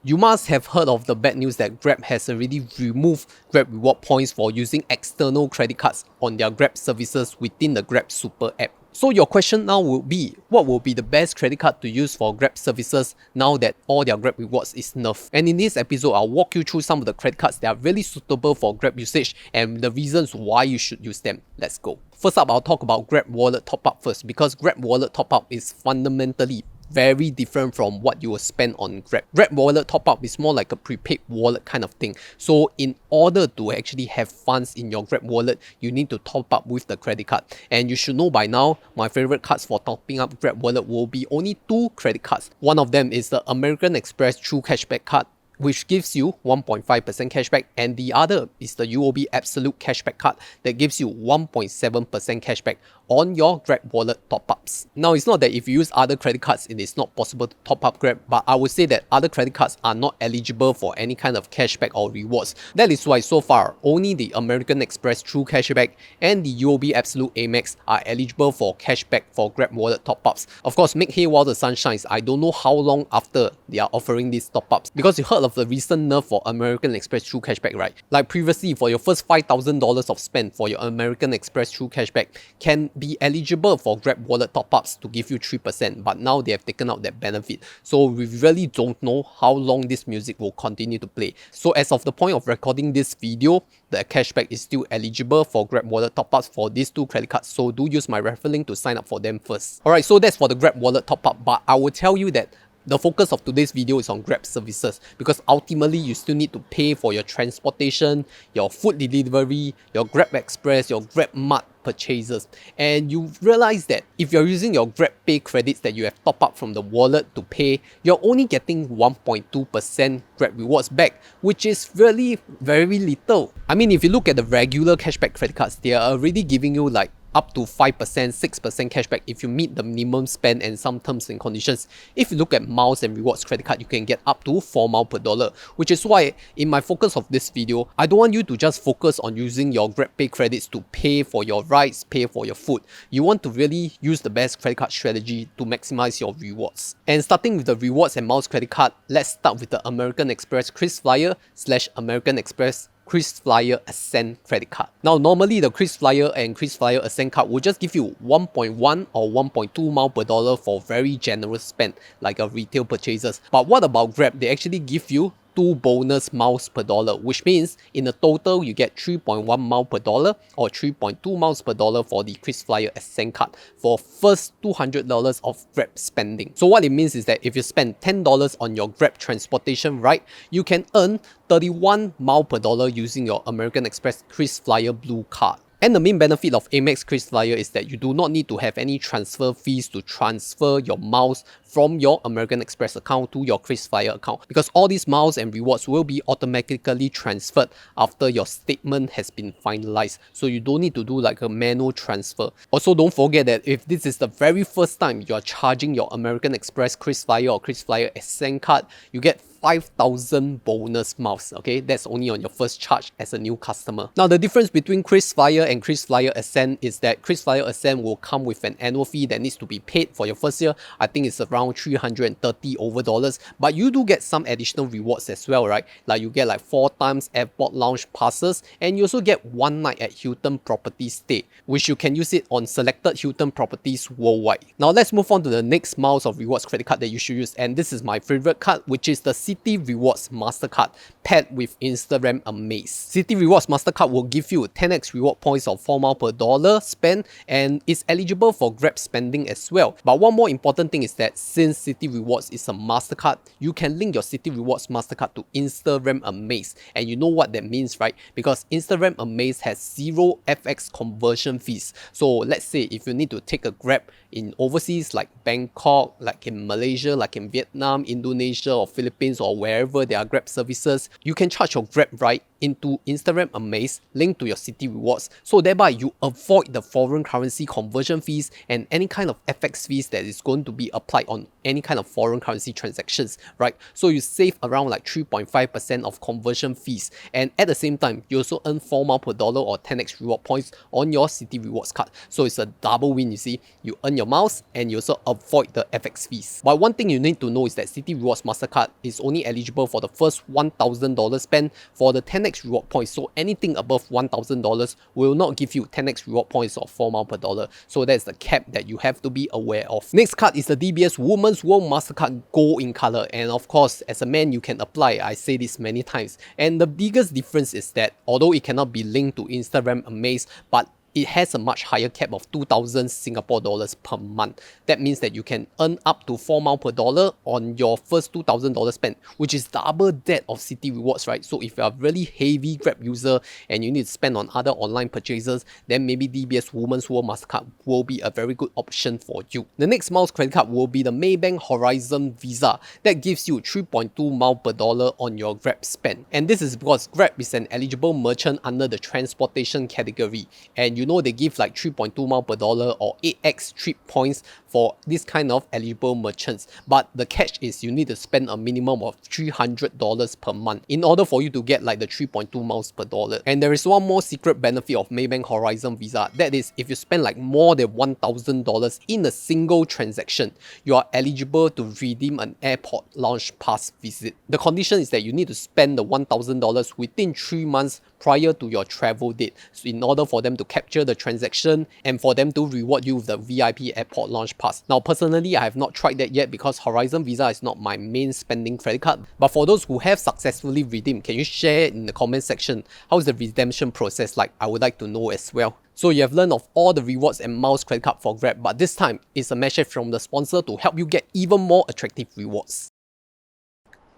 You must have heard of the bad news that Grab has already removed Grab reward points for using external credit cards on their Grab services within the Grab Super app. So your question now will be, what will be the best credit card to use for Grab services now that all their Grab rewards is nerfed? And in this episode, I'll walk you through some of the credit cards that are really suitable for Grab usage and the reasons why you should use them. Let's go. First up, I'll talk about Grab Wallet Top Up first, because Grab Wallet Top Up is fundamentally very different from what you will spend on Grab. Grab Wallet Top Up is more like a prepaid wallet kind of thing. So in order to actually have funds in your Grab wallet, you need to top up with the credit card. And you should know by now, my favorite cards for topping up Grab wallet will be only two credit cards. One of them is the American Express True Cashback card, which gives you 1.5% cashback, and the other is the UOB Absolute Cashback card that gives you 1.7% cashback on your Grab wallet top-ups. Now, it's not that if you use other credit cards, it is not possible to top up Grab, but I would say that other credit cards are not eligible for any kind of cashback or rewards. That is why so far, only the American Express True Cashback and the UOB Absolute AMEX are eligible for cashback for Grab wallet top-ups. Of course, make hay while the sun shines. I don't know how long after they are offering these top-ups, because you heard of the recent nerf for American Express True Cashback, right? Like previously, for your first $5,000 of spend for your American Express True Cashback can be eligible for Grab wallet top-ups to give you 3%, but now they have taken out that benefit. So we really don't know how long this music will continue to play. So as of the point of recording this video, the cashback is still eligible for Grab wallet top-ups for these two credit cards. So do use my referral link to sign up for them first. Alright, so that's for the Grab wallet top-up, but I will tell you that the focus of today's video is on Grab services, because ultimately you still need to pay for your transportation, your food delivery, your Grab Express, your Grab Mart purchases. And you realize that if you're using your Grabpay credits that you have top up from the wallet to pay, you're only getting 1.2% Grab rewards back, which is really very little. I mean, if you look at the regular cashback credit cards, they are already giving you like up to 5%, 6% cashback if you meet the minimum spend and some terms and conditions. If you look at miles and rewards credit card, you can get up to 4 miles per dollar, which is why in my focus of this video, I don't want you to just focus on using your Grabpay credits to pay for your rides, pay for your food. You want to really use the best credit card strategy to maximize your rewards. And starting with the rewards and miles credit card, let's start with the American Express KrisFlyer / American Express KrisFlyer Ascend credit card. Now, normally the KrisFlyer and KrisFlyer Ascend card will just give you 1.1 or 1.2 miles per dollar for very generous spend, like a retail purchases. But what about Grab? They actually give you 2 bonus miles per dollar, which means in a total you get 3.1 miles per dollar or 3.2 miles per dollar for the KrisFlyer Ascend card for first $200 of Grab spending. So what it means is that if you spend $10 on your Grab transportation ride, you can earn 31 miles per dollar using your American Express KrisFlyer Blue card. And the main benefit of AMEX KrisFlyer is that you do not need to have any transfer fees to transfer your miles from your American Express account to your KrisFlyer account, because all these miles and rewards will be automatically transferred after your statement has been finalized. So you don't need to do like a manual transfer. Also, don't forget that if this is the very first time you're charging your American Express KrisFlyer or KrisFlyer Ascend card, you get 5,000 bonus miles. Okay, that's only on your first charge as a new customer. Now, the difference between KrisFlyer and KrisFlyer Ascend is that KrisFlyer Ascend will come with an annual fee that needs to be paid for your first year. I think it's around $330 but you do get some additional rewards as well, right? Like you get like 4 times airport lounge passes, and you also get 1 night at Hilton property stay, which you can use it on selected Hilton properties worldwide. Now let's move on to the next miles of rewards credit card that you should use, and this is my favorite card, which is the Citi Rewards Mastercard paired with Instagram Amaze. Citi Rewards Mastercard will give you 10x reward points of 4 miles per dollar spent, and is eligible for Grab spending as well. But one more important thing is that since Citi Rewards is a Mastercard, you can link your Citi Rewards Mastercard to Instagram Amaze. And you know what that means, right? Because Instagram Amaze has 0 FX conversion fees. So let's say if you need to take a Grab in overseas like Bangkok, like in Malaysia, like in Vietnam, Indonesia or Philippines or wherever there are Grab services, you can charge your Grab ride into Instagram Amaze linked to your Citi rewards, so thereby you avoid the foreign currency conversion fees and any kind of FX fees that is going to be applied on any kind of foreign currency transactions, right? So you save around like 3.5% of conversion fees, and at the same time you also earn 4 miles per dollar or 10x reward points on your Citi rewards card. So it's a double win, you see. You earn your miles and you also avoid the FX fees. But one thing you need to know is that Citi Rewards Mastercard is only eligible for the first $1,000 spend for the 10x reward points. So anything above $1,000 will not give you 10x reward points or 4 miles per dollar. So that's the cap that you have to be aware of. Next card is the DBS Women's World Mastercard Gold in color, and of course as a man you can apply. I say this many times, and the biggest difference is that although it cannot be linked to Instagram Amaze, but it has a much higher cap of 2,000 Singapore dollars per month. That means that you can earn up to 4 miles per dollar on your first $2,000 spend, which is double that of Citi Rewards, right? So if you are a really heavy Grab user and you need to spend on other online purchases, then maybe DBS Women's World Mastercard will be a very good option for you. The next miles credit card will be the Maybank Horizon Visa that gives you 3.2 miles per dollar on your Grab spend. And this is because Grab is an eligible merchant under the transportation category, and you know they give like 3.2 miles per dollar or 8x trip points for this kind of eligible merchants. But the catch is you need to spend a minimum of $300 per month in order for you to get like the 3.2 miles per dollar. And there is one more secret benefit of Maybank Horizon Visa. That is, if you spend like more than $1,000 in a single transaction, you are eligible to redeem an airport lounge pass visit. The condition is that you need to spend the $1,000 within 3 months prior to your travel date, so in order for them to capture the transaction and for them to reward you with the VIP airport launch pass. Now personally I have not tried that yet because Horizon Visa is not my main spending credit card, but for those who have successfully redeemed, can you share in the comment section how is the redemption process like? I would like to know as well. So you have learned of all the rewards and miles credit card for Grab, but this time it's a message from the sponsor to help you get even more attractive rewards.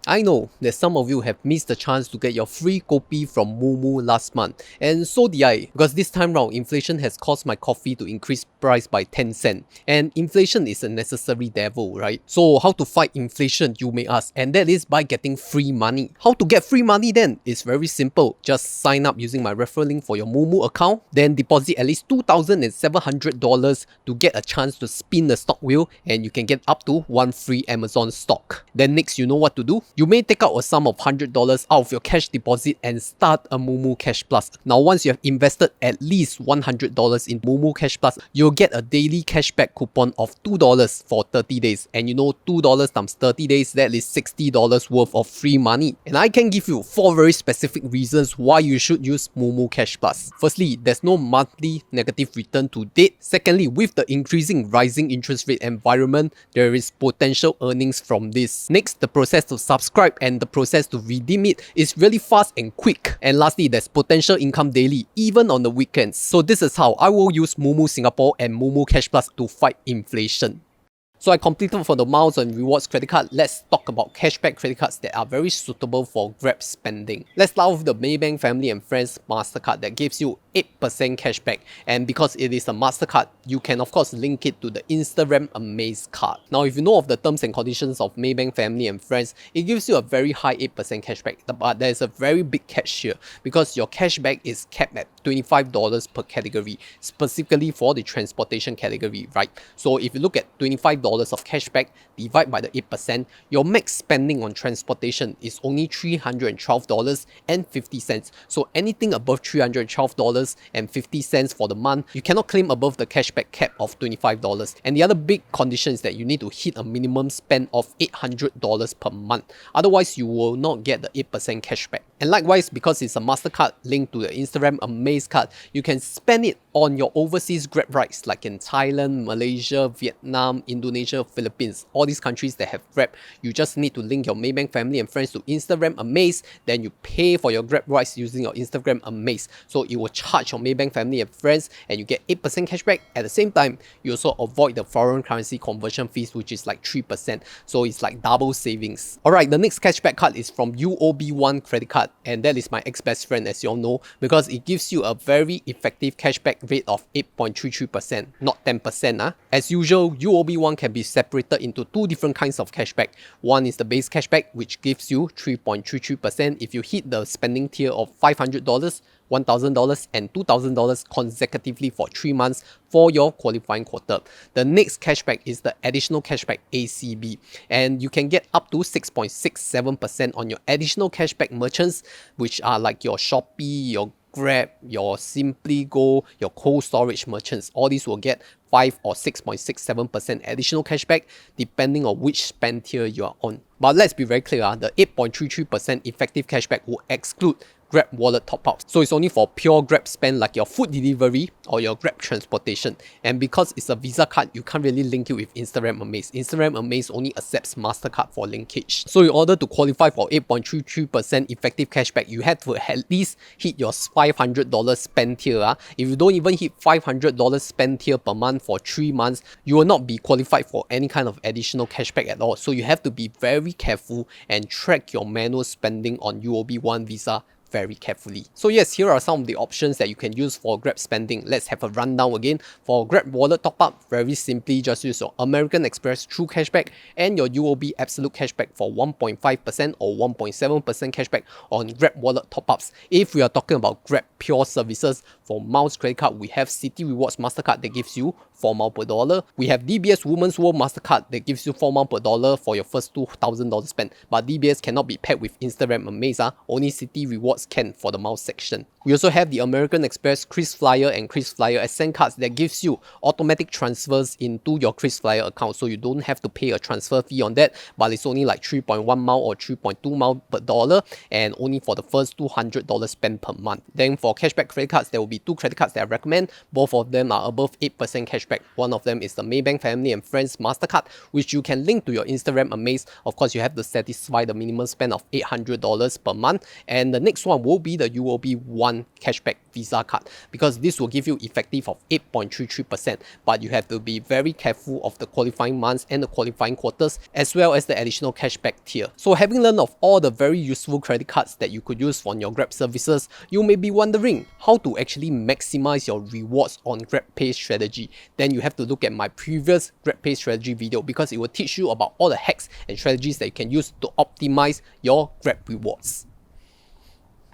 I know that some of you have missed the chance to get your free kopi from Moomoo last month, and so did I, because this time round inflation has caused my coffee to increase price by 10 cents, and inflation is a necessary devil, right? So how to fight inflation, you may ask, and that is by getting free money. How to get free money then? It's very simple. Just sign up using my referral link for your Moomoo account, then deposit at least $2,700 to get a chance to spin the stock wheel, and you can get up to 1 free Amazon stock. Then next, you know what to do? You may take out a sum of $100 out of your cash deposit and start a Moomoo Cash Plus. Now once you have invested at least $100 in Moomoo Cash Plus, you'll get a daily cashback coupon of $2 for 30 days. And you know $2 times 30 days, that is $60 worth of free money. And I can give you 4 very specific reasons why you should use Moomoo Cash Plus. Firstly, there's no monthly negative return to date. Secondly, with the rising interest rate environment, there is potential earnings from this. Next, the process to subscribe and the process to redeem it is really fast and quick. And lastly, there's potential income daily, even on the weekends. So this is how I will use Moomoo Singapore and Moomoo Cash Plus to fight inflation. So I completed for the miles and rewards credit card. Let's talk about cashback credit cards that are very suitable for Grab spending. Let's start with the Maybank Family and Friends Mastercard that gives you 8% cashback, and because it is a Mastercard, you can of course link it to the Instagram Amaze card. Now if you know of the terms and conditions of Maybank Family and Friends, it gives you a very high 8% cashback, but there's a very big catch here because your cashback is capped at $25 per category, specifically for the transportation category, right? So if you look at $25 of cashback divided by the 8%, your max spending on transportation is only $312.50. So anything above $312.50 for the month, you cannot claim above the cashback cap of $25. And the other big condition is that you need to hit a minimum spend of $800 per month. Otherwise, you will not get the 8% cashback. And likewise, because it's a Mastercard linked to the Instagram Amaze card, you can spend it on your overseas Grab rides like in Thailand, Malaysia, Vietnam, Indonesia, Philippines, all these countries that have Grab. You just need to link your Maybank Family and Friends to Instagram Amaze, then you pay for your Grab rides using your Instagram Amaze. So it will charge your Maybank Family and Friends and you get 8% cashback. At the same time, you also avoid the foreign currency conversion fees, which is like 3%. So it's like double savings. Alright, the next cashback card is from UOB1 credit card, and that is my ex-best friend, as you all know, because it gives you a very effective cashback cashback rate of 8.33%, not 10%. As usual, UOB one can be separated into two different kinds of cashback. One is the base cashback, which gives you 3.33% if you hit the spending tier of $500, $1,000 and $2,000 consecutively for 3 months for your qualifying quarter. The next cashback is the additional cashback ACB, and you can get up to 6.67% on your additional cashback merchants, which are like your Shopee, your Grab, your Simply Go, your cold storage merchants. All these will get 5 or 6.67% additional cashback depending on which spend tier you are on. But let's be very clear, the 8.33% effective cashback will exclude Grab Wallet top-ups. So it's only for pure Grab spend like your food delivery or your Grab transportation. And because it's a Visa card, you can't really link it with Instagram Amaze. Instagram Amaze only accepts MasterCard for linkage. So in order to qualify for 8.33% effective cashback, you have to at least hit your $500 spend tier. If you don't even hit $500 spend tier per month for 3 months, you will not be qualified for any kind of additional cashback at all. So you have to be very careful and track your manual spending on UOB One Visa very carefully. So yes, here are some of the options that you can use for Grab spending. Let's have a rundown again. For Grab Wallet top-up, very simply just use your American Express True Cashback and your UOB Absolute Cashback for 1.5% or 1.7% cashback on Grab Wallet top-ups. If we are talking about Grab pure services, for Miles credit card, we have Citi Rewards Mastercard that gives you 4 miles per dollar. We have DBS Women's World Mastercard that gives you 4 miles per dollar for your first $2,000 spent. But DBS cannot be paired with Instagram Amaze. Only Citi Rewards can for the miles section. We also have the American Express KrisFlyer and KrisFlyer Ascend cards that gives you automatic transfers into your KrisFlyer account, so you don't have to pay a transfer fee on that, but it's only like 3.1 mile or 3.2 mile per dollar and only for the first $200 spent per month. Then for cashback credit cards, there will be 2 credit cards that I recommend. Both of them are above 8% cashback. One of them is the Maybank Family and Friends Mastercard, which you can link to your Instagram Amaze. Of course, you have to satisfy the minimum spend of $800 per month. And the next one will be the UOB One Cashback Visa card, because this will give you effective of 8.33%, but you have to be very careful of the qualifying months and the qualifying quarters, as well as the additional cashback tier. So having learned of all the very useful credit cards that you could use on your Grab services, you may be wondering how to actually maximize your rewards on Grabpay strategy. Then you have to look at my previous Grabpay strategy video, because it will teach you about all the hacks and strategies that you can use to optimize your Grab rewards.